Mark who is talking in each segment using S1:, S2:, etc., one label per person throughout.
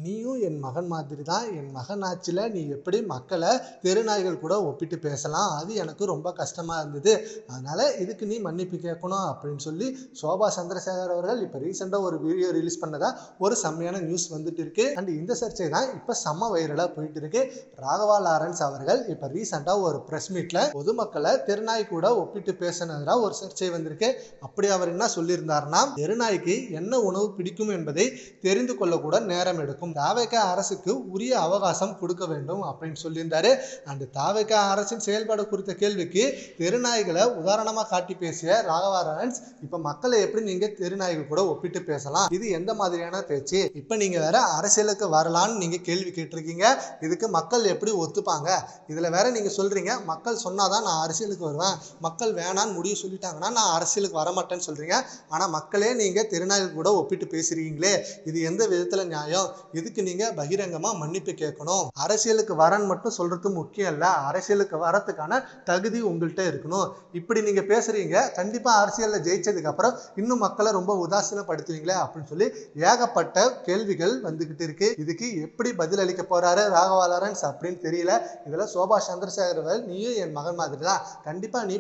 S1: நீயும் என் மகன் மாதிரி தான். என் மகன் ஆட்சியில நீ எப்படி மக்கள தெருநாய்கள் கூட ஒப்பிட்டு பேசலாம்? அது எனக்கு ரொம்ப கஷ்டமா இருந்தது. அதனால இதுக்கு நீ மன்னிப்பு கேட்கணும் அப்படின்னு சொல்லி சோபா சந்திரசேகர் அவர்கள் இப்ப ரீசெண்டா ஒரு வீடியோ ரிலீஸ் பண்ணதா ஒரு செம்மையான நியூஸ் வந்துட்டு இருக்கு. அண்ட் இந்த சர்ச்சை தான் இப்ப செம்ம வைரலா போயிட்டு இருக்கு. ராகவா லாரன்ஸ் அவர்கள் இப்ப ரீசெண்டா ஒரு பிரஸ் மீட்ல பொதுமக்களை தெருநாய் கூட ஒப்பிட்டு பேசினதா ஒரு சர்ச்சை வந்திருக்கு. அப்படி அவர் என்ன சொல்லியிருந்தாருன்னா, தெருநாய்க்கு என்ன உணவு பிடிக்கும் என்பதை தெரிந்து கொள்ள கூட நேரம் எடுக்கும். தாவேக அரசுக்கு உரிய அவகாசம் கொடுக்க வேண்டும் அப்படின்னு சொல்லியிருந்தாரு. அந்த தாவேக அரசின் செயல்பாடு குறித்த கேள்விக்கு தெருநாய்களை உதாரணமா காட்டி பேசிய ராகவா லாரன்ஸ், இப்ப மக்களை எப்படி நீங்க தெருநாய்கள் கூட ஒப்பிட்டு பேசலாம்? இது எந்த மாதிரியான பேச்சு? இப்ப நீங்க வேற அரசியலுக்கு வரலான்னு நீங்க கேள்வி கேட்டிருக்கீங்க. இதுக்கு மக்கள் எப்படி ஒத்துப்பாங்க? இதுல வேற நீங்க சொல்றீங்க மக்கள் சொன்னாதான் நான் அரசியலுக்கு வருவேன், மக்கள் வேணான்னு முடிவு சொல்லிட்டாங்கன்னா நான் அரசியலுக்கு வரமாட்டேன்னு சொல்றீங்க. ஆனா மக்களே நீங்க தெருநாய்கள் கூட ஒப்பிட்டு பேசுறீங்களே, இது எந்த விதத்துல நியாயம்? இதுக்கு நீங்க பகிரங்கமா மன்னிப்பு கேட்கணும். அரசியலுக்கு வரன்னு மட்டும் சொல்றது முக்கியம் இல்ல, அரசியலுக்கு வரதுக்கான தகுதி உங்கள்கிட்ட இருக்கணும். இப்படி நீங்க பேசுறீங்க, கண்டிப்பா அரசியல்ல ஜெயிச்சதுக்கு அப்புறம் இன்னும் மக்களை ரொம்ப உதாசீனப்படுத்துவீங்களே அப்படின்னு சொல்லி ஏகப்பட்ட கேள்விகள் வந்துகிட்டு இருக்கு. இதுக்கு எப்படி பதில் அளிக்க போறாரு ராகவா லாரன்ஸ் அப்படின்னு தெரியல. இதுல சோபா சந்திரசேகர், நீயும் என் மகன் மாதிரி தான், கண்டிப்பா நீ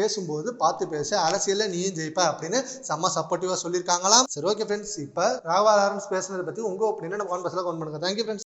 S1: பேசும்போது பார்த்து பேசு, அரசியல்ல நீயும் ஜெயிப்ப அப்படின்னு செம்ம சப்போர்ட்டிவா சொல்லியிருக்காங்களாம். சரி, ஓகே ஃப்ரெண்ட்ஸ், இப்ப ராகவா லாரன்ஸ் பேசுனதை பத்தி உங்க ஒப்பீனியன் கமெண்ட் பாக்ஸ்ல கமெண்ட் பண்ணுங்க. Thank you friends.